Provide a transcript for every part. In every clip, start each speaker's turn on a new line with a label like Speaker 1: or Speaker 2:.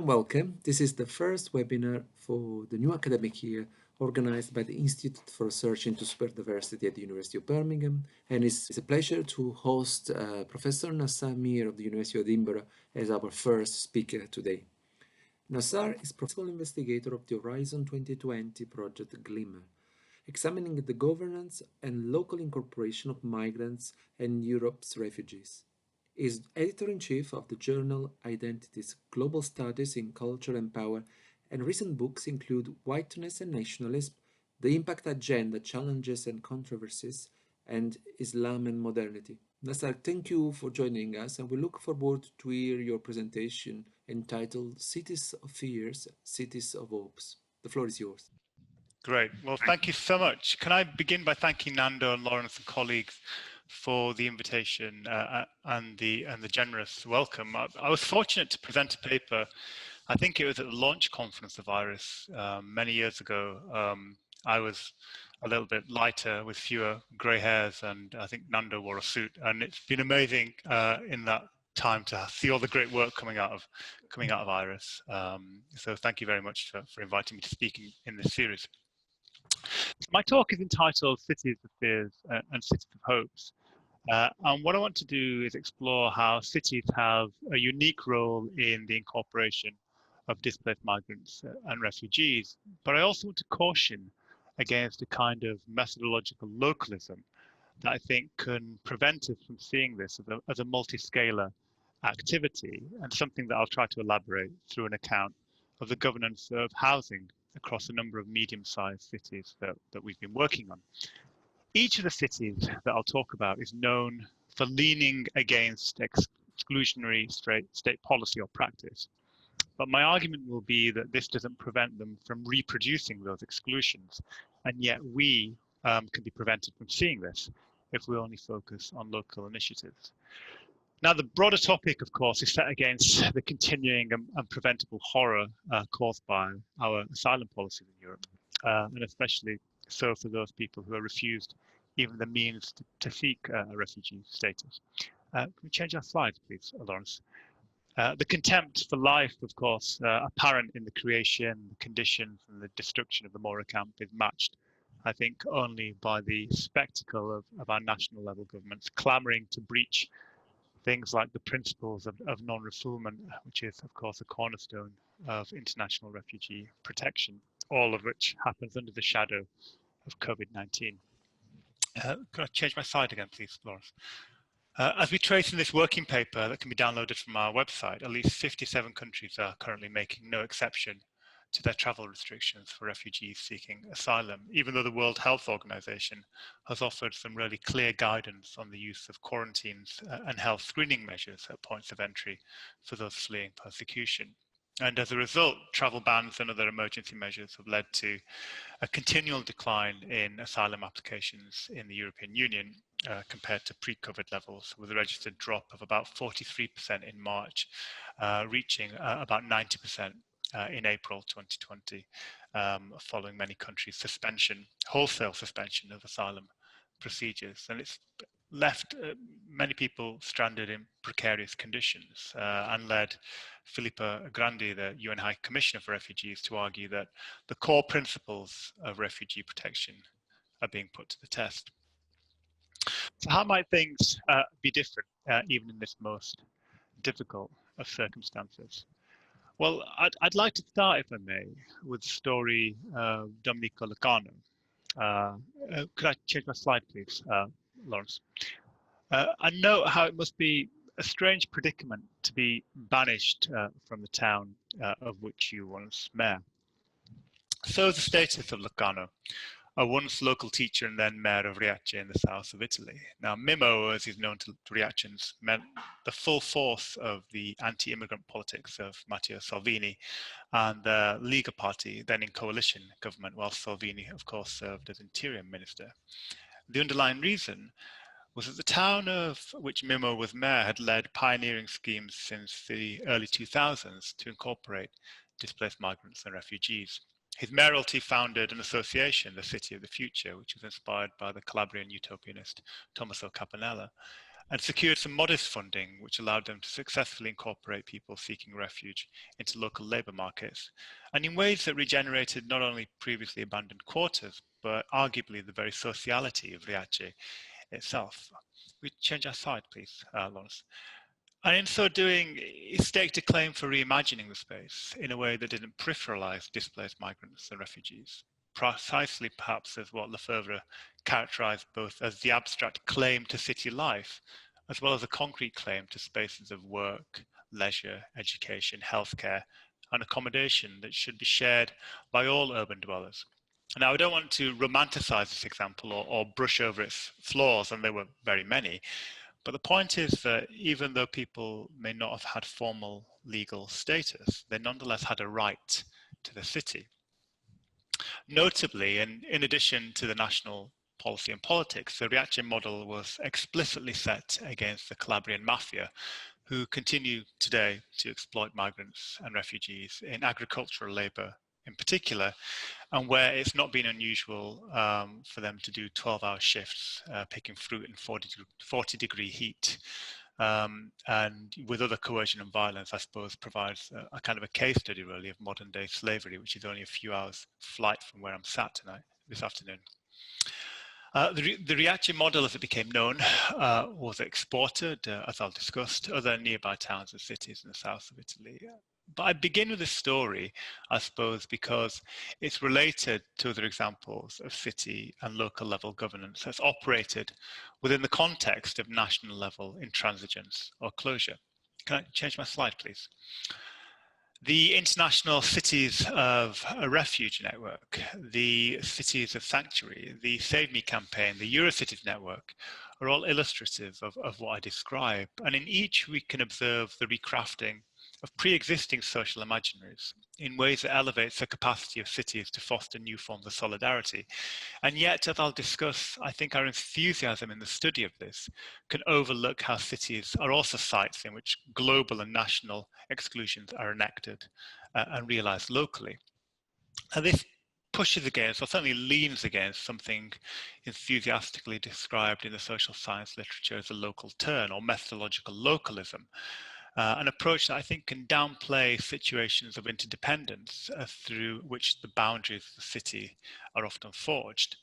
Speaker 1: and welcome. This is the first webinar for the new academic year organized by the Institute for Research into Superdiversity at the University of Birmingham, and it's a pleasure to host Professor Nasar Meer of the University of Edinburgh as our first speaker today. Nasar is principal investigator of the Horizon 2020 project Glimmer, examining the governance and local incorporation of migrants and Europe's refugees. He is editor-in-chief of the journal Identities, Global Studies in Culture and Power, and recent books include Whiteness and Nationalism, The Impact Agenda, Challenges and Controversies, and Islam and Modernity. Nasar, thank you for joining us, and we look forward to hear your presentation entitled Cities of Fears, Cities of Hopes. The floor is yours.
Speaker 2: Great. Well, thank you so much. Can I begin by thanking Nando and Lawrence and colleagues for the invitation and the generous welcome. I was fortunate to present a paper. I think it was at the launch conference of IRIS many years ago. I was a little bit lighter with fewer grey hairs, and I think Nando wore a suit. And it's been amazing in that time to see all the great work coming out of IRIS. So thank you very much for inviting me to speak in this series. My talk is entitled Cities of Fears and Cities of Hopes. And what I want to do is explore how cities have a unique role in the incorporation of displaced migrants and refugees. But I also want to caution against a kind of methodological localism that I think can prevent us from seeing this as a multi-scalar activity, and something that I'll try to elaborate through an account of the governance of housing across a number of medium-sized cities that we've been working on. Each of the cities that I'll talk about is known for leaning against exclusionary state policy or practice. But my argument will be that this doesn't prevent them from reproducing those exclusions, and yet we can be prevented from seeing this if we only focus on local initiatives. Now, the broader topic, of course, is set against the continuing and preventable horror caused by our asylum policies in Europe, and especially so for those people who are refused even the means to seek a refugee status. Can we change our slides, please, Lawrence? The contempt for life, of course, apparent in the creation, the conditions, and the destruction of the Mora camp is matched, I think, only by the spectacle of our national level governments clamouring to breach things like the principles of non-refoulement, which is, of course, a cornerstone of international refugee protection, all of which happens under the shadow of COVID-19. Could I change my slide again, please, Lawrence? As we trace in this working paper that can be downloaded from our website, at least 57 countries are currently making no exception to their travel restrictions for refugees seeking asylum, even though the World Health Organization has offered some really clear guidance on the use of quarantines and health screening measures at points of entry for those fleeing persecution. And as a result, travel bans and other emergency measures have led to a continual decline in asylum applications in the European Union compared to pre-COVID levels, with a registered drop of about 43% in March, reaching about 90% in April 2020, following many countries' wholesale suspension of asylum procedures. And it's left many people stranded in precarious conditions and led Filippo Grandi, the UN High Commissioner for Refugees, to argue that the core principles of refugee protection are being put to the test. So how might things be different, even in this most difficult of circumstances? Well, I'd like to start, if I may, with the story of Domenico Lucano. Could I change my slide, please, Lawrence? I note how it must be a strange predicament to be banished from the town of which you were once mayor. So is the status of Lucano, a once local teacher and then mayor of Riace in the south of Italy. Now, Mimmo, as he's known to Riacians, meant the full force of the anti-immigrant politics of Matteo Salvini and the Lega party, then in coalition government, while Salvini, of course, served as interior minister. The underlying reason was that the town of which Mimmo was mayor had led pioneering schemes since the early 2000s to incorporate displaced migrants and refugees. His mayoralty founded an association, the City of the Future, which was inspired by the Calabrian utopianist Tommaso Campanella. and secured some modest funding, which allowed them to successfully incorporate people seeking refuge into local labour markets, and in ways that regenerated not only previously abandoned quarters, but arguably the very sociality of Riace itself. We change our slide, please, Lawrence. And in so doing, he staked a claim for reimagining the space in a way that didn't peripheralize displaced migrants and refugees, precisely perhaps as what Lefebvre characterized both as the abstract claim to city life, as well as a concrete claim to spaces of work, leisure, education, healthcare, and accommodation that should be shared by all urban dwellers. Now, I don't want to romanticize this example or brush over its flaws, and there were very many, but the point is that even though people may not have had formal legal status, they nonetheless had a right to the city. Notably, and in addition to the national policy and politics, the Riace model was explicitly set against the Calabrian mafia, who continue today to exploit migrants and refugees in agricultural labour in particular, and where it's not been unusual for them to do 12-hour shifts picking fruit in 40-degree heat. And with other coercion and violence, I suppose, provides a kind of a case study, really, of modern-day slavery, which is only a few hours flight from where I'm sat this afternoon. The Riace model, as it became known, was exported, as I'll discuss, to other nearby towns and cities in the south of Italy. But I begin with this story, I suppose, because it's related to other examples of city and local level governance that's operated within the context of national level intransigence or closure. Can I change my slide, please? The International Cities of Refuge Network, the Cities of Sanctuary, the Save Me campaign, the Eurocities network are all illustrative of what I describe. And in each, we can observe the recrafting of pre-existing social imaginaries in ways that elevates the capacity of cities to foster new forms of solidarity. And yet, as I'll discuss, I think our enthusiasm in the study of this can overlook how cities are also sites in which global and national exclusions are enacted and realized locally. And this pushes against, or certainly leans against, something enthusiastically described in the social science literature as a local turn or methodological localism. An approach that I think can downplay situations of interdependence through which the boundaries of the city are often forged.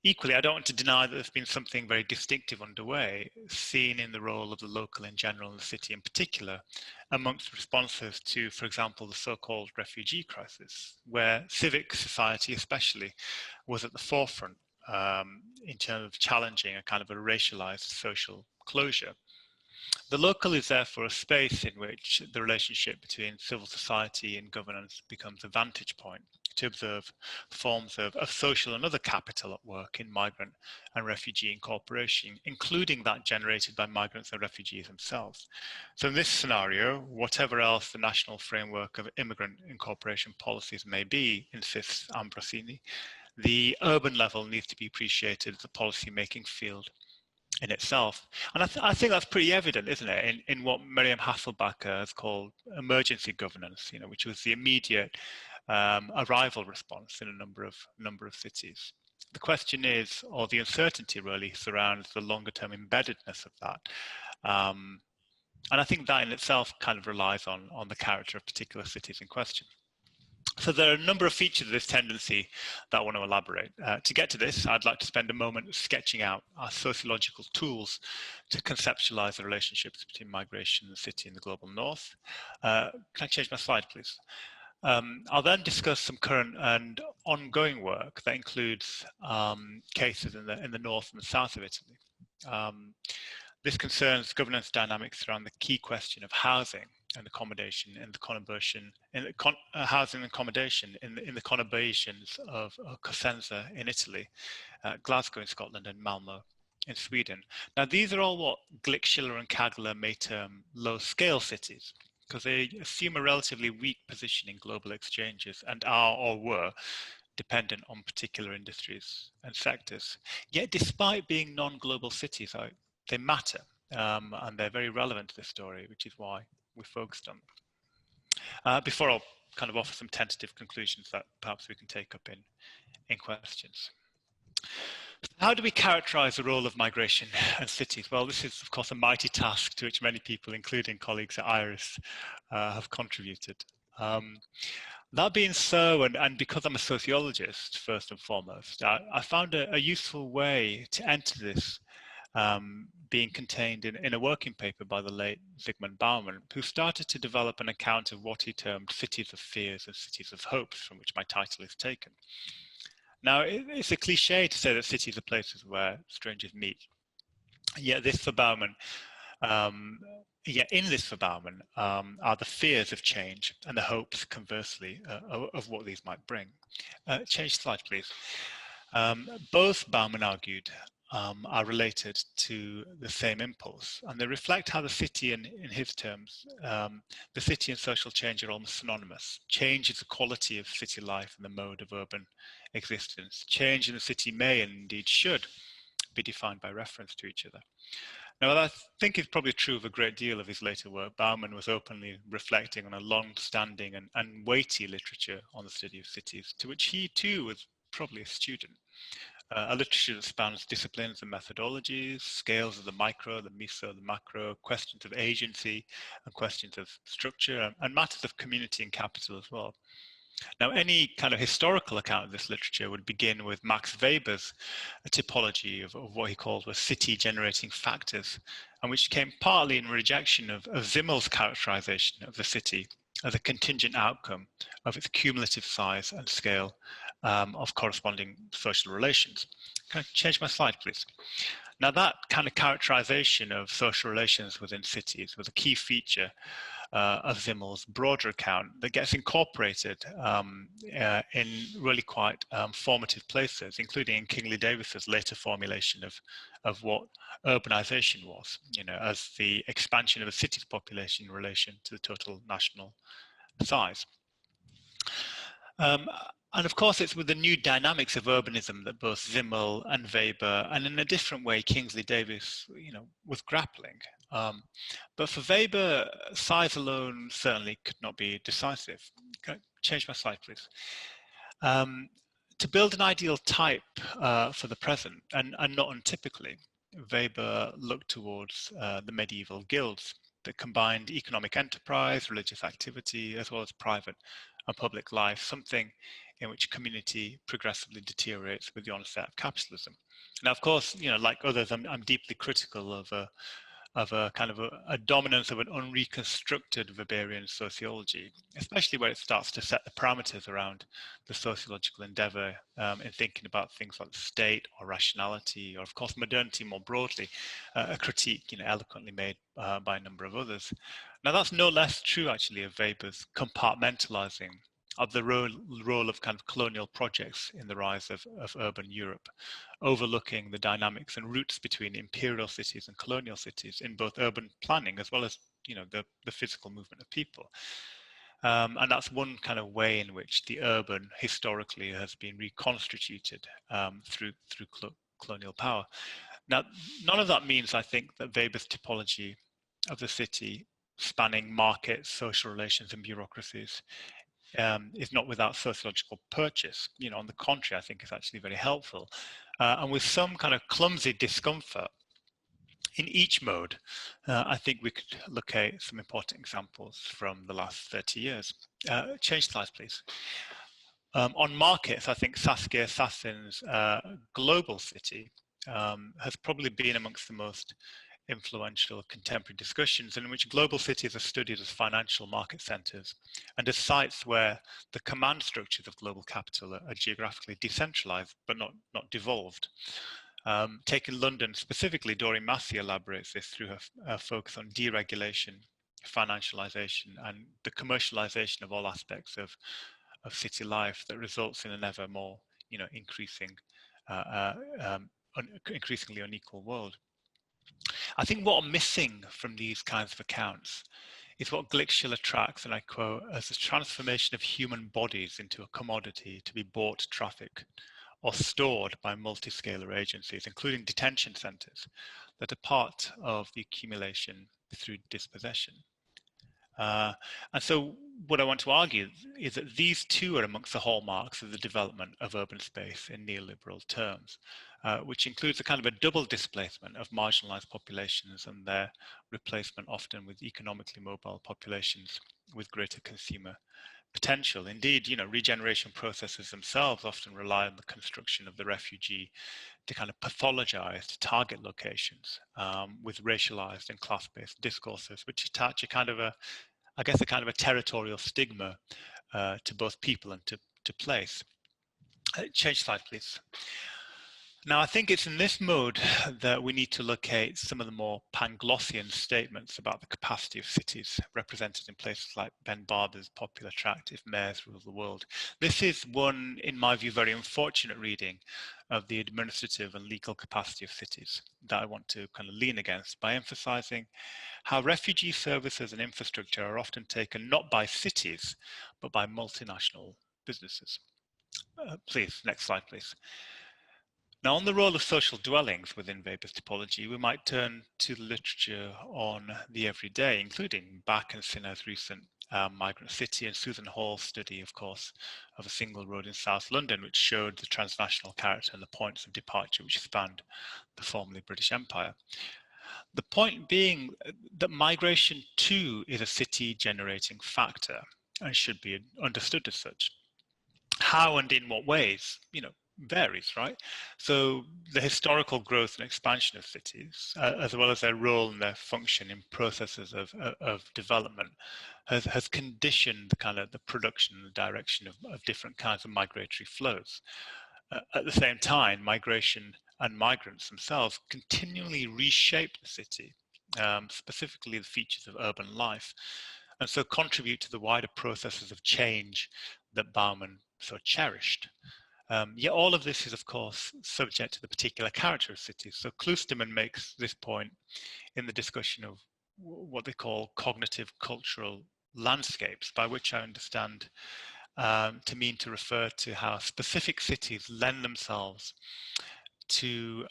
Speaker 2: Equally, I don't want to deny that there's been something very distinctive underway, seen in the role of the local in general and the city in particular, amongst responses to, for example, the so-called refugee crisis, where civic society especially was at the forefront in terms of challenging a kind of a racialized social closure. The local is therefore a space in which the relationship between civil society and governance becomes a vantage point to observe forms of social and other capital at work in migrant and refugee incorporation, including that generated by migrants and refugees themselves. So in this scenario, whatever else the national framework of immigrant incorporation policies may be, insists Ambrosini, the urban level needs to be appreciated as a policy-making field in itself. And I think that's pretty evident, isn't it, in what Miriam Hasselbacher has called emergency governance, which was the immediate arrival response in a number of cities. The question is, or the uncertainty really surrounds the longer term embeddedness of that. And I think that in itself kind of relies on the character of particular cities in question. So there are a number of features of this tendency that I want to elaborate. To get to this, I'd like to spend a moment sketching out our sociological tools to conceptualize the relationships between migration, the city, and the global north. Can I change my slide, please? I'll then discuss some current and ongoing work that includes cases in the north and the south of Italy. This concerns governance dynamics around the key question of housing and accommodation in the conurbation, housing and accommodation in the conurbations of Cosenza in Italy, Glasgow in Scotland, and Malmo in Sweden. Now, these are all what Glick, Schiller, and Kagler may term low-scale cities, because they assume a relatively weak position in global exchanges and are or were dependent on particular industries and sectors. Yet, despite being non-global cities, they matter, and they're very relevant to this story, which is why we focused on them. Before I'll kind of offer some tentative conclusions that perhaps we can take up in questions. How do we characterize the role of migration and cities? Well, this is, of course, a mighty task to which many people, including colleagues at IRIS, have contributed. That being so, and because I'm a sociologist, first and foremost, I found a useful way to enter this being contained in a working paper by the late Zygmunt Bauman, who started to develop an account of what he termed cities of fears and cities of hopes, from which my title is taken. Now, it's a cliche to say that cities are places where strangers meet. Yet this for Bauman, in this for Bauman are the fears of change and the hopes, conversely, of what these might bring. Change slide, please. Both, Bauman argued, are related to the same impulse, and they reflect how the city, in his terms, the city and social change are almost synonymous. Change is the quality of city life and the mode of urban existence. Change in the city may, and indeed should, be defined by reference to each other. Now, I think is probably true of a great deal of his later work. Bauman was openly reflecting on a long-standing and weighty literature on the study of cities, to which he too was probably a student. A literature that spans disciplines and methodologies, scales of the micro, the meso, the macro, questions of agency, and questions of structure, and matters of community and capital as well. Now, any kind of historical account of this literature would begin with Max Weber's typology of what he called were city-generating factors, and which came partly in rejection of Zimmel's characterization of the city as a contingent outcome of its cumulative size and scale of corresponding social relations. Can I change my slide, please? Now, that kind of characterization of social relations within cities was a key feature of Zimmel's broader account that gets incorporated in really quite formative places, including in Kingley Davis's later formulation of what urbanization was, as the expansion of a city's population in relation to the total national size. And of course, it's with the new dynamics of urbanism that both Zimmel and Weber, and in a different way, Kingsley Davis, was grappling. But for Weber, size alone certainly could not be decisive. Can I change my slide, please? To build an ideal type for the present, and not untypically, Weber looked towards the medieval guilds that combined economic enterprise, religious activity, as well as private and public life, something in which community progressively deteriorates with the onset of capitalism. Now, of course, like others, I'm deeply critical of a kind of a dominance of an unreconstructed Weberian sociology, especially where it starts to set the parameters around the sociological endeavor in thinking about things like the state or rationality, or of course modernity more broadly, a critique eloquently made by a number of others. Now, that's no less true actually of Weber's compartmentalizing of the role of kind of colonial projects in the rise of urban Europe, overlooking the dynamics and roots between imperial cities and colonial cities in both urban planning as well as the physical movement of people. And that's one kind of way in which the urban historically has been reconstituted through colonial power. Now, none of that means, I think, that Weber's typology of the city, spanning markets, social relations, and bureaucracies, is not without sociological purchase. On the contrary, I think it's actually very helpful. And with some kind of clumsy discomfort in each mode, I think we could look at some important examples from the last 30 years. Change slides, please. On markets, I think Saskia Sassin's global city has probably been amongst the most influential contemporary discussions in which global cities are studied as financial market centers and as sites where the command structures of global capital are geographically decentralized but not devolved. Taking London specifically, Doreen Massey elaborates this through her focus on deregulation, financialization, and the commercialization of all aspects of city life that results in an ever more increasingly unequal world. I think what I'm missing from these kinds of accounts is what Glick attracts, and I quote, as the transformation of human bodies into a commodity to be bought, trafficked, or stored by multi-scalar agencies, including detention centers, that are part of the accumulation through dispossession. And so what I want to argue is that these two are amongst the hallmarks of the development of urban space in neoliberal terms. which includes a kind of a double displacement of marginalized populations and their replacement often with economically mobile populations with greater consumer potential. Indeed, regeneration processes themselves often rely on the construction of the refugee to kind of pathologize, to target locations with racialized and class-based discourses, which attach a kind of a kind of a territorial stigma to both people and to place. Change slide, please. Now, I think it's in this mode that we need to locate some of the more Panglossian statements about the capacity of cities represented in places like Ben Barber's popular tract, If Mayors Rule the World. This is one, in my view, very unfortunate reading of the administrative and legal capacity of cities that I want to kind of lean against by emphasizing how refugee services and infrastructure are often taken not by cities, but by multinational businesses. Please, next slide, please. Now, on the role of social dwellings within Weber's typology, we might turn to the literature on the everyday, including Bach and Sinner's recent Migrant City and Susan Hall's study, of course, of a single road in South London, which showed the transnational character and the points of departure which spanned the formerly British Empire. The point being that migration too is a city-generating factor and should be understood as such. How and in what ways, varies, right? So the historical growth and expansion of cities, as well as their role and their function in processes of development, has conditioned the kind of the production and the direction of different kinds of migratory flows. At the same time, migration and migrants themselves continually reshape the city, specifically the features of urban life, and so contribute to the wider processes of change that Bauman so cherished. Yet all of this is, of course, subject to the particular character of cities. So Klosterman makes this point in the discussion of what they call cognitive cultural landscapes, by which I understand to mean to refer to how specific cities lend themselves to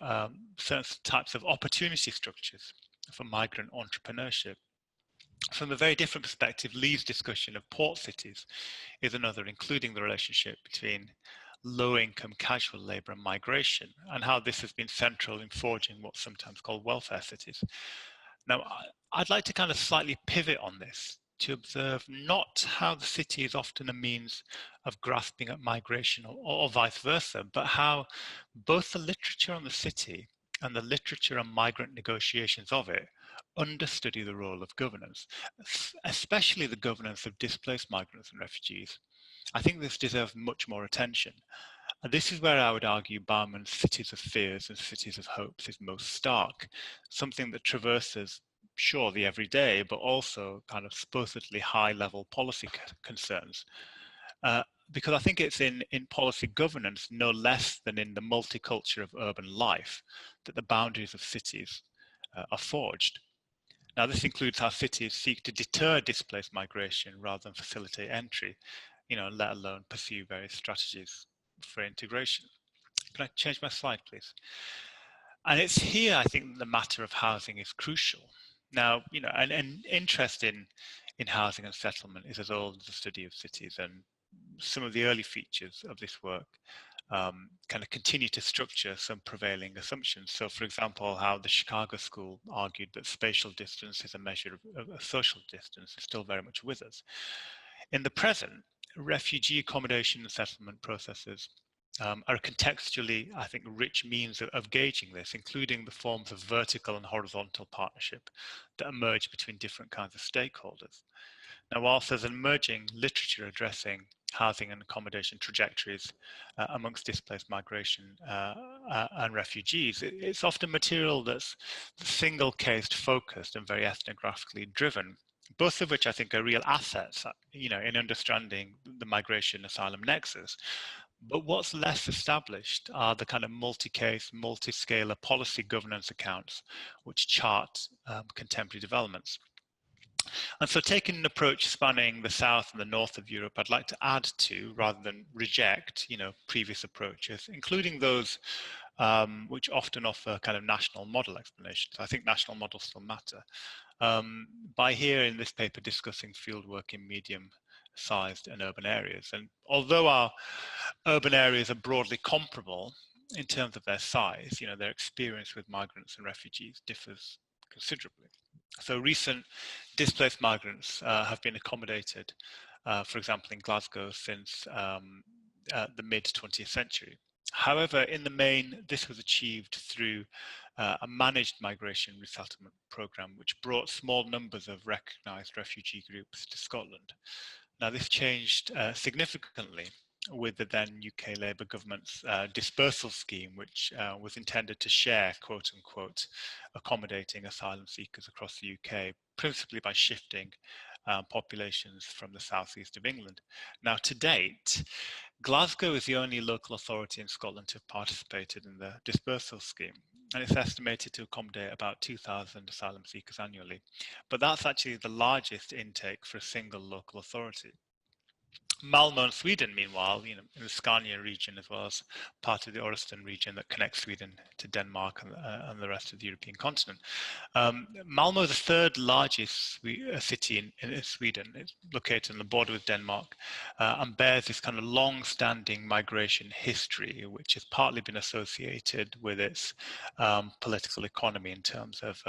Speaker 2: certain types of opportunity structures for migrant entrepreneurship. From a very different perspective, Lee's discussion of port cities is another, including the relationship between low-income casual labour and migration, and how this has been central in forging what's sometimes called welfare cities. Now, I'd like to kind of slightly pivot on this to observe not how the city is often a means of grasping at migration or vice versa, but how both the literature on the city and the literature on migrant negotiations of it understudy the role of governance, especially the governance of displaced migrants and refugees. I think this deserves much more attention. And this is where I would argue Bauman's Cities of Fears and Cities of Hopes is most stark, something that traverses, sure, the everyday, but also kind of supposedly high-level policy concerns. Because I think it's in policy governance, no less than in the multiculture of urban life, that the boundaries of cities are forged. Now, this includes how cities seek to deter displaced migration rather than facilitate entry, let alone pursue various strategies for integration. Can I change my slide, please? And it's here, I think, the matter of housing is crucial. Now, an interest in housing and settlement is as old as the study of cities, and some of the early features of this work kind of continue to structure some prevailing assumptions. So, for example, how the Chicago School argued that spatial distance is a measure of social distance is still very much with us. In the present, refugee accommodation and settlement processes are contextually, I think, rich means of gauging this, including the forms of vertical and horizontal partnership that emerge between different kinds of stakeholders. Now, whilst there's an emerging literature addressing housing and accommodation trajectories amongst displaced migration and refugees, it's often material that's single-cased focused and very ethnographically driven, both of which I think are real assets, in understanding the migration asylum nexus. But what's less established are the kind of multi-case, multi-scalar policy governance accounts which chart contemporary developments. And so taking an approach spanning the south and the north of Europe, I'd like to add to, rather than reject, previous approaches, including those which often offer kind of national model explanations. I think national models still matter. By here in this paper discussing fieldwork in medium-sized and urban areas. And although our urban areas are broadly comparable, in terms of their size, their experience with migrants and refugees differs considerably. So recent displaced migrants have been accommodated, for example, in Glasgow since the mid-20th century. However, in the main, this was achieved through a managed migration resettlement program, which brought small numbers of recognised refugee groups to Scotland. Now, this changed significantly with the then UK Labour government's dispersal scheme, which was intended to share, quote unquote, accommodating asylum seekers across the UK, principally by shifting populations from the southeast of England. Now, to date, Glasgow is the only local authority in Scotland to have participated in the dispersal scheme, and it's estimated to accommodate about 2,000 asylum seekers annually. But that's actually the largest intake for a single local authority. Malmö in Sweden, meanwhile, in the Scania region, as well as part of the Öresund region that connects Sweden to Denmark and the rest of the European continent. Malmö is the third largest city in Sweden. It's located on the border with Denmark and bears this kind of long-standing migration history, which has partly been associated with its political economy in terms of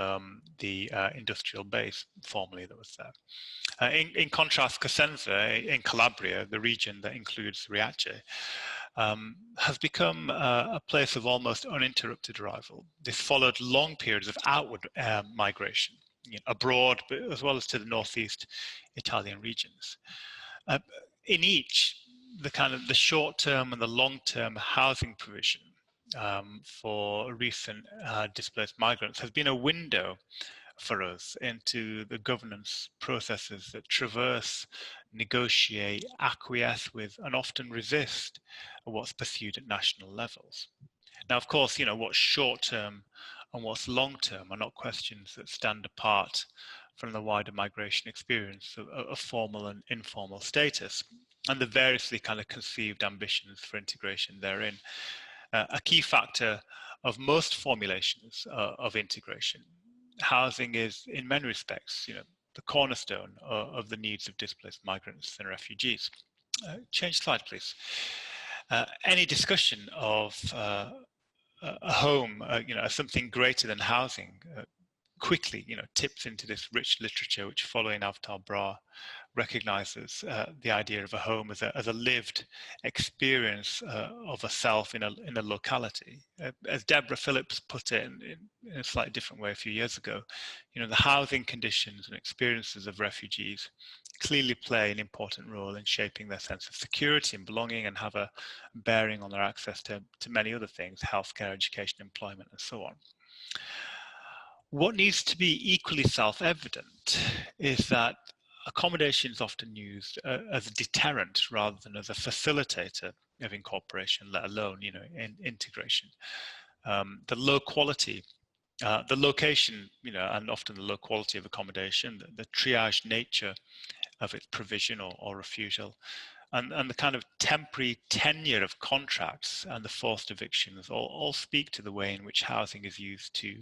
Speaker 2: the industrial base formerly that was there. In contrast, Cosenza in Calabria, the region that includes Riace, has become a place of almost uninterrupted arrival. This followed long periods of outward migration, abroad, but as well as to the northeast Italian regions. In each, the short-term and the long-term housing provision for recent displaced migrants has been a window for us into the governance processes that traverse, negotiate, acquiesce with, and often resist what's pursued at national levels. Now, of course, what's short-term and what's long-term are not questions that stand apart from the wider migration experience of formal and informal status and the variously kind of conceived ambitions for integration therein. A key factor of most formulations of integration, housing is, in many respects, the cornerstone of the needs of displaced migrants and refugees. Change slide, please. Any discussion of a home, as something greater than housing, quickly, tips into this rich literature, which, following Avtar Bra, recognizes the idea of a home as a lived experience of a self in a locality. As Deborah Phillips put it in a slightly different way a few years ago, the housing conditions and experiences of refugees clearly play an important role in shaping their sense of security and belonging and have a bearing on their access to many other things, healthcare, education, employment, and so on. What needs to be equally self-evident is that accommodation is often used as a deterrent rather than as a facilitator of incorporation, let alone, in integration. The low quality, the location, and often the low quality of accommodation, the triage nature of its provision or refusal, and the kind of temporary tenure of contracts and the forced evictions all speak to the way in which housing is used to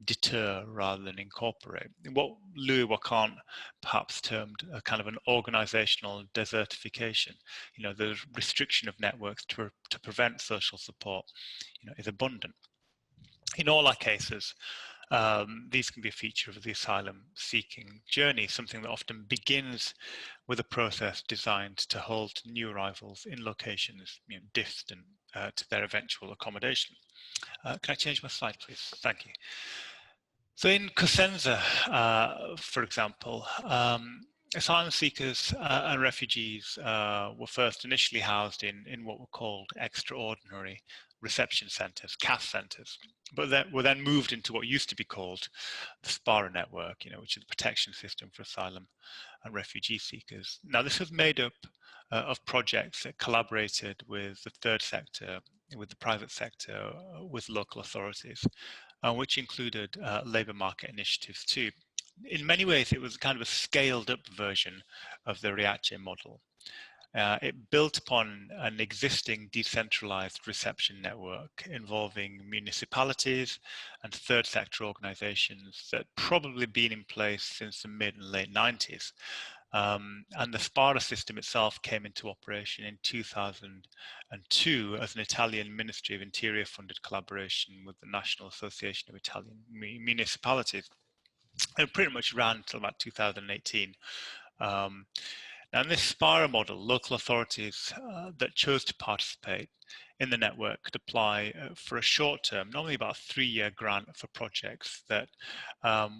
Speaker 2: deter rather than incorporate. What Louis Wacan perhaps termed a kind of an organizational desertification, the restriction of networks to prevent social support, is abundant. In all our cases, these can be a feature of the asylum seeking journey, something that often begins with a process designed to hold new arrivals in locations distant to their eventual accommodation. Can I change my slide, please? Thank you. So in Cosenza, for example, asylum seekers and refugees were first initially housed in what were called extraordinary reception centres, CAS centres, but that were then moved into what used to be called the SPARA network, which is the protection system for asylum and refugee seekers. Now, this was made up of projects that collaborated with the third sector, with the private sector, with local authorities, which included labour market initiatives too. In many ways, it was kind of a scaled up version of the Riace model. It built upon an existing decentralized reception network involving municipalities and third sector organizations that probably been in place since the mid and late 90s. And the SPARA system itself came into operation in 2002 as an Italian Ministry of Interior funded collaboration with the National Association of Italian Municipalities. It pretty much ran until about 2018. Now, in this SPARA model, local authorities that chose to participate in the network could apply for a short term, normally about a 3-year grant for projects that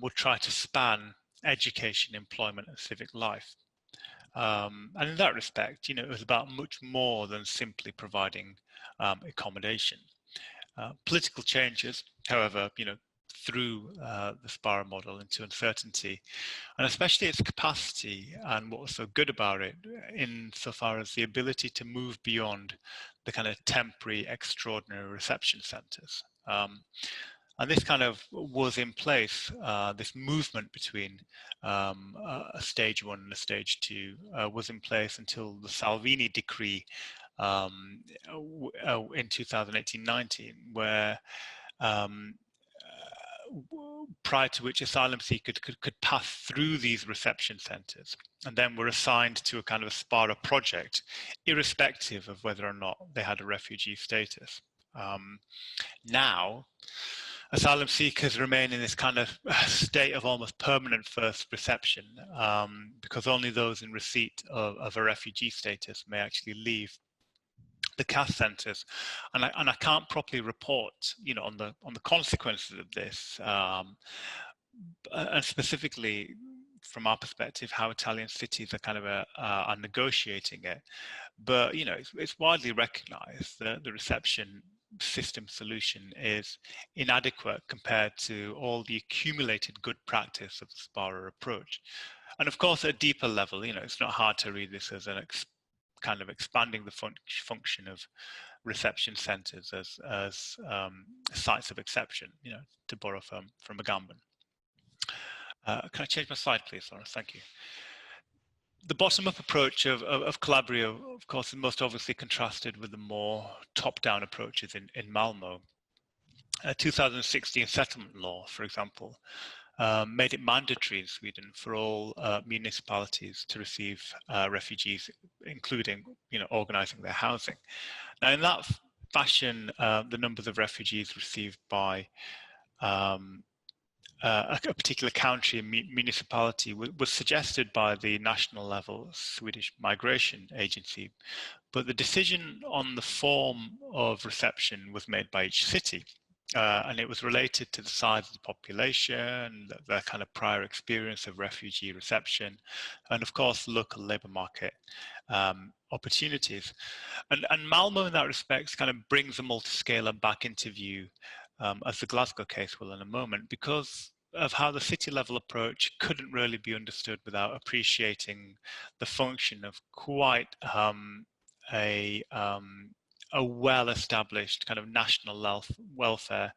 Speaker 2: would try to span education, employment, and civic life. And in that respect, it was about much more than simply providing accommodation. Political changes, however, threw the SPARA model into uncertainty, and especially its capacity and what was so good about it insofar as the ability to move beyond the kind of temporary, extraordinary reception centres. And this kind of was in place, this movement between a stage 1 and a stage 2 was in place until the Salvini decree in 2018-19, where prior to which asylum seekers could pass through these reception centres and then were assigned to a kind of a SPARA project, irrespective of whether or not they had a refugee status. Now, asylum seekers remain in this kind of state of almost permanent first reception, because only those in receipt of a refugee status may actually leave the CAS centres, and I can't properly report, on the consequences of this, and specifically from our perspective, how Italian cities are kind of are negotiating it. But it's widely recognised that the reception system solution is inadequate compared to all the accumulated good practice of the SPARA approach. And of course, at a deeper level, it's not hard to read this as an kind of expanding the function of reception centres as sites of exception, to borrow from Agamben. Can I change my slide, please, Laura? Thank you. The bottom-up approach of Calabria, of course, is most obviously contrasted with the more top-down approaches in Malmo. A 2016 settlement law, for example, made it mandatory in Sweden for all municipalities to receive refugees, including, organising their housing. Now, in that fashion, the numbers of refugees received by a particular country and municipality was suggested by the national level Swedish Migration Agency, but the decision on the form of reception was made by each city. And it was related to the size of the population, their kind of prior experience of refugee reception, and of course, local labour market opportunities. And Malmo, in that respect, kind of brings the multi-scaler back into view, as the Glasgow case will in a moment, because of how the city level approach couldn't really be understood without appreciating the function of quite a well-established kind of national welfare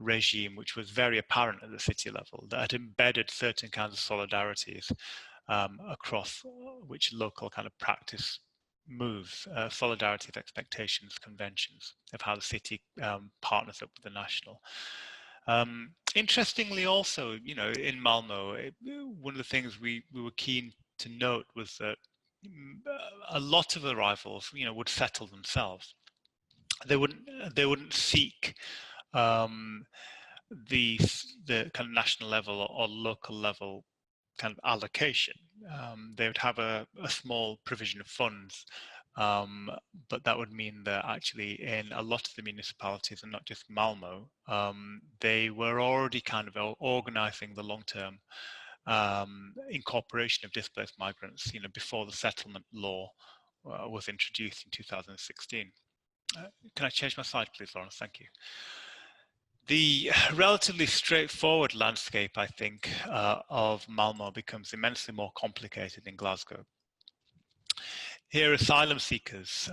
Speaker 2: regime, which was very apparent at the city level, that had embedded certain kinds of solidarities across which local kind of practice moves, solidarity of expectations, conventions of how the city partners up with the national. Interestingly also, in Malmo, one of the things we were keen to note was that a lot of arrivals, would settle themselves. They wouldn't seek the kind of national level or local level kind of allocation. They would have a small provision of funds, but that would mean that actually in a lot of the municipalities, and not just Malmo, they were already kind of organising the long-term incorporation of displaced migrants, before the settlement law was introduced in 2016. Can I change my slide, please, Lawrence? Thank you. The relatively straightforward landscape, I think, of Malmo becomes immensely more complicated in Glasgow. Here, asylum seekers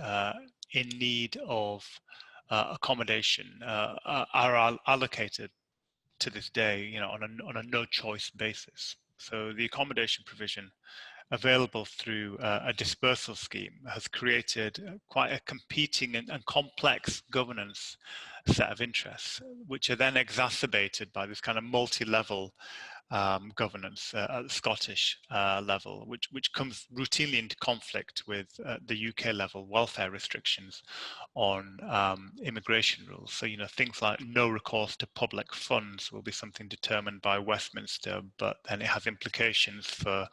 Speaker 2: in need of accommodation are allocated to this day, on a no-choice basis. So the accommodation provision available through a dispersal scheme has created quite a competing and complex governance set of interests, which are then exacerbated by this kind of multi-level governance at the Scottish level, which comes routinely into conflict with the UK level welfare restrictions on immigration rules. So, things like no recourse to public funds will be something determined by Westminster, but then it has implications for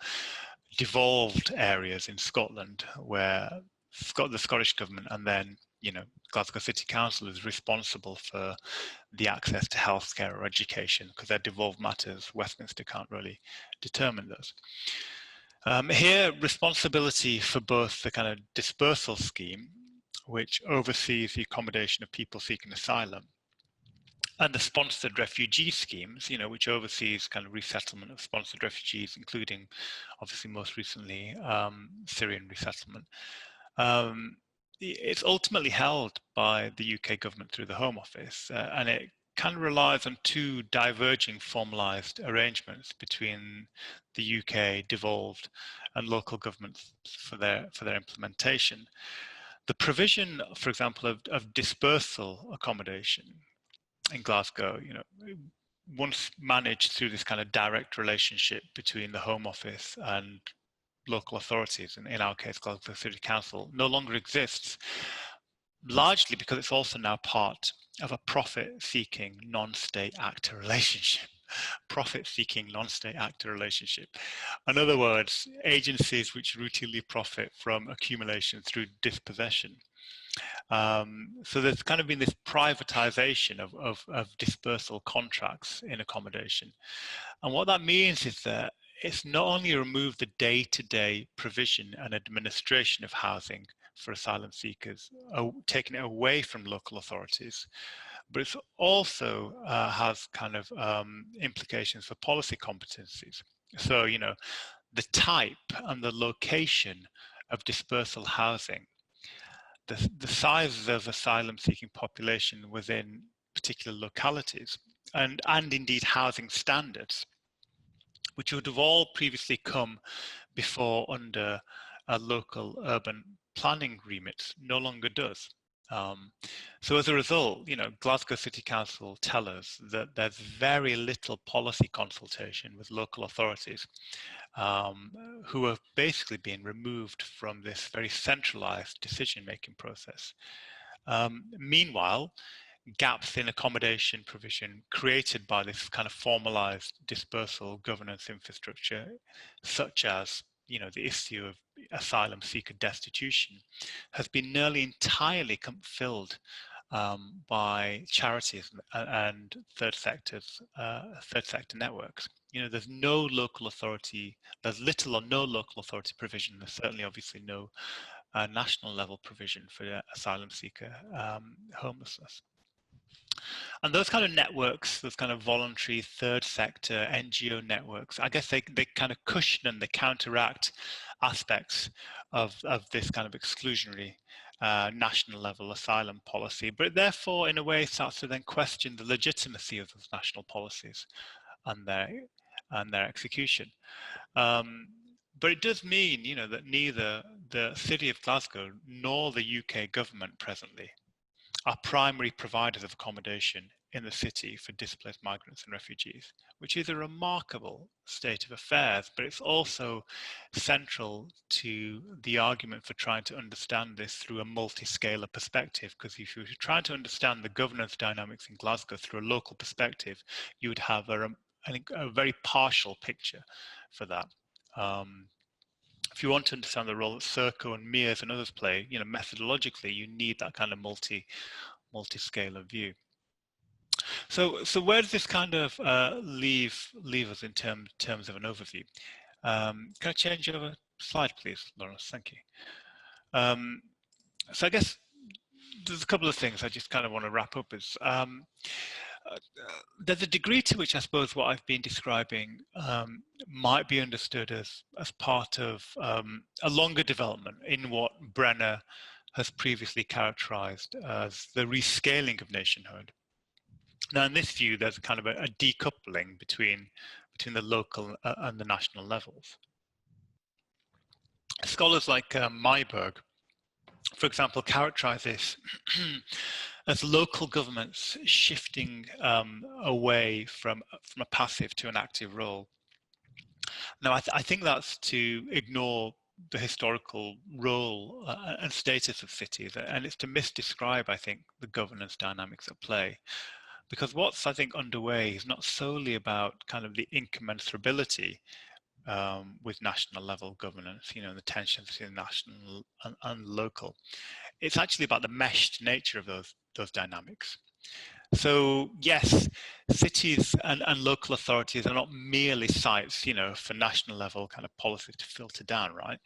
Speaker 2: devolved areas in Scotland where the Scottish government and then Glasgow City Council is responsible for the access to healthcare or education, because they're devolved matters. Westminster can't really determine those. Here, responsibility for both the kind of dispersal scheme, which oversees the accommodation of people seeking asylum, and the sponsored refugee schemes, which oversees kind of resettlement of sponsored refugees, including, obviously, most recently, Syrian resettlement. It's ultimately held by the UK government through the Home Office, and it kind of relies on two diverging formalised arrangements between the UK devolved and local governments for their implementation. The provision, for example, of dispersal accommodation in Glasgow, once managed through this kind of direct relationship between the Home Office and local authorities, and in our case Glasgow City Council, no longer exists, largely because it's also now part of a profit-seeking non-state actor relationship. Profit-seeking non-state actor relationship. In other words, agencies which routinely profit from accumulation through dispossession. So there's kind of been this privatization of dispersal contracts in accommodation. And what that means is that it's not only removed the day-to-day provision and administration of housing for asylum seekers, taking it away from local authorities, but it also has kind of implications for policy competencies. So, the type and the location of dispersal housing, the sizes of asylum-seeking population within particular localities, and indeed housing standards, which would have all previously come before under a local urban planning remit, no longer does. So as a result, Glasgow City Council tell us that there's very little policy consultation with local authorities, who have basically been removed from this very centralized decision-making process. Meanwhile, gaps in accommodation provision created by this kind of formalized dispersal governance infrastructure, such as the issue of asylum seeker destitution, has been nearly entirely filled by charities and third sector networks. There's no local authority, there's little or no local authority provision. There's certainly obviously no national level provision for asylum seeker homelessness. And those kind of networks, those kind of voluntary third sector NGO networks, I guess they kind of cushion and they counteract aspects of this kind of exclusionary national level asylum policy, but therefore in a way starts to then question the legitimacy of those national policies and their execution. But it does mean, that neither the City of Glasgow nor the UK government presently are primary providers of accommodation in the city for displaced migrants and refugees, which is a remarkable state of affairs, but it's also central to the argument for trying to understand this through a multi-scalar perspective, because if you were trying to understand the governance dynamics in Glasgow through a local perspective, you would have a very partial picture for that. If you want to understand the role that Serco and Mears and others play, methodologically, you need that kind of multi-scalar view. So where does this kind of leave us in terms of an overview? Can I change over slide, please, Lawrence? Thank you. So I guess there's a couple of things I just kind of want to wrap up is there's a degree to which I suppose what I've been describing might be understood as part of a longer development in what Brenner has previously characterized as the rescaling of nationhood. Now, in this view, there's kind of a decoupling between the local and the national levels. Scholars like Myberg, for example, characterize this as local governments shifting away from a passive to an active role. Now, I think that's to ignore the historical role and status of cities, and it's to misdescribe, I think, the governance dynamics at play. Because what's, I think, underway is not solely about kind of the incommensurability with national level governance, you know, the tensions between national and local. It's actually about the meshed nature of those dynamics. So yes, cities and local authorities are not merely sites, you know, for national level kind of policy to filter down, right?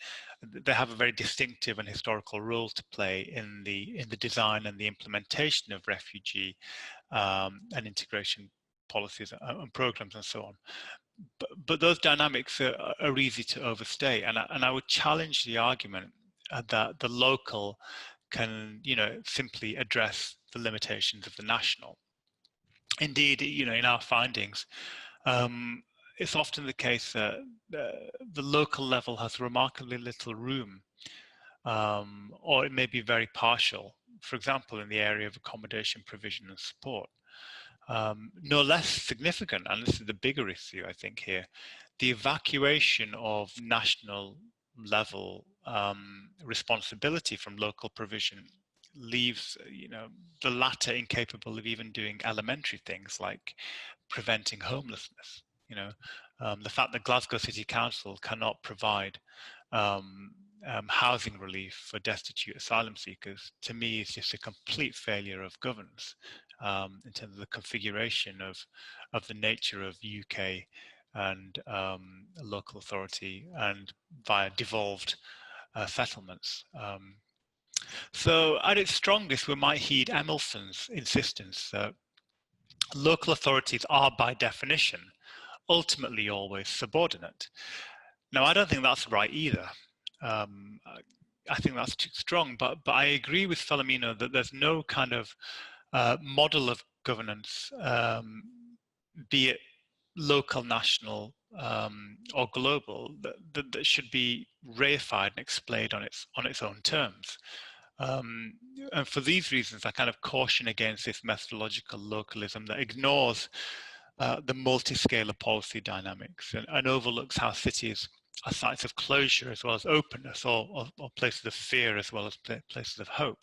Speaker 2: They have a very distinctive and historical role to play in the design and the implementation of refugee and integration policies and programs and so on. But those dynamics are easy to overstate, and I would challenge the argument that the local can, you know, simply address the limitations of the national. Indeed, you know, in our findings, it's often the case that the local level has remarkably little room, or it may be very partial, for example, in the area of accommodation provision and support. No less significant, and this is the bigger issue, I think, here, the evacuation of national level responsibility from local provision leaves, you know, the latter incapable of even doing elementary things like preventing homelessness. You know, the fact that Glasgow City Council cannot provide housing relief for destitute asylum seekers, to me, is just a complete failure of governance in terms of the configuration of the nature of UK and local authority and via devolved settlements. So at its strongest, we might heed Emilson's insistence that local authorities are by definition ultimately always subordinate. Now, I don't think that's right either. I think that's too strong, but I agree with Filomeno that there's no kind of model of governance, be it local, national, or global, that should be reified and explained on its own terms. And for these reasons, I kind of caution against this methodological localism that ignores the multi-scalar policy dynamics and overlooks how cities are sites of closure as well as openness, or places of fear as well as places of hope.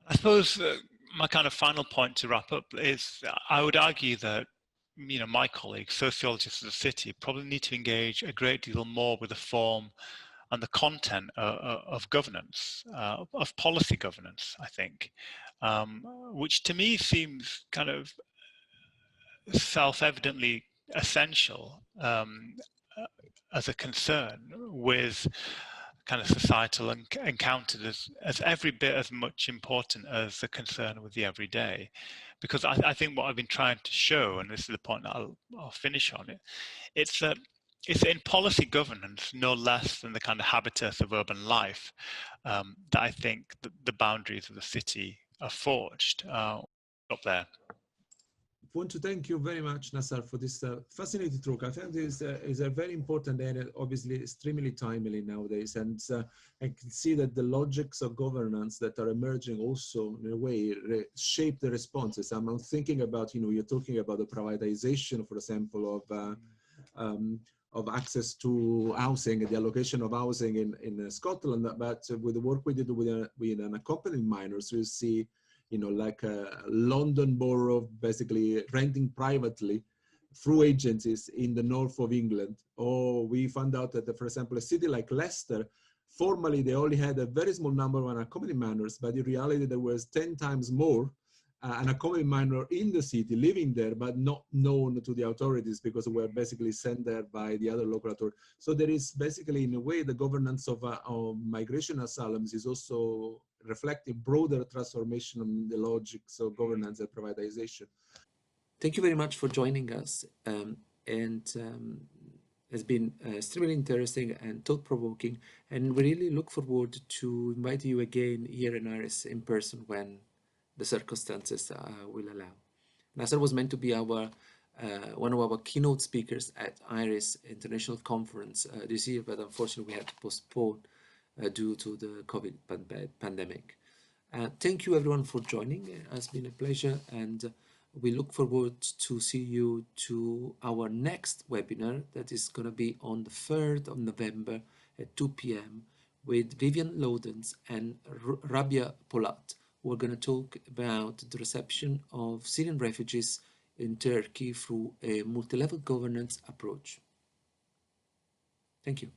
Speaker 2: I suppose my kind of final point to wrap up is I would argue that, you know, my colleagues, sociologists of the city, probably need to engage a great deal more with the form and the content of governance, of policy governance, I think, which to me seems kind of self-evidently essential as a concern with kind of societal encountered as every bit as much important as the concern with the everyday. Because I think what I've been trying to show, and this is the point that I'll finish on it, it's that it's in policy governance, no less than the kind of habitus of urban life, that I think the boundaries of the city are forged. Up there.
Speaker 1: I want to thank you very much, Nasar, for this fascinating talk. I think this is a very important and obviously extremely timely nowadays. And I can see that the logics of governance that are emerging also, in a way, shape the responses. I'm thinking about, you know, you're talking about the privatization, for example, of access to housing, the allocation of housing in Scotland. But with the work we did with unaccompanied minors, we see, you know, like a London borough basically renting privately through agencies in the north of England. Or we found out that, for example, a city like Leicester, formally they only had a very small number of unaccompanied minors, but in reality there was 10 times more unaccompanied minor in the city living there, but not known to the authorities because they were basically sent there by the other local authorities. So there is basically, in a way, the governance of migration asylums is also reflecting broader transformation in the logics of governance and privatization. Thank you very much for joining us. It's been extremely interesting and thought-provoking, and we really look forward to invite you again here in Iris in person when the circumstances will allow. Nasar was meant to be our one of our keynote speakers at IRIS International Conference this year, but unfortunately we had to postpone due to the COVID pandemic. Thank you everyone for joining. It has been a pleasure, and we look forward to see you to our next webinar that is going to be on the 3rd of November at 2 p.m. with Vivian Lodens and Rabia Polat. We're going to talk about the reception of Syrian refugees in Turkey through a multi-level governance approach. Thank you.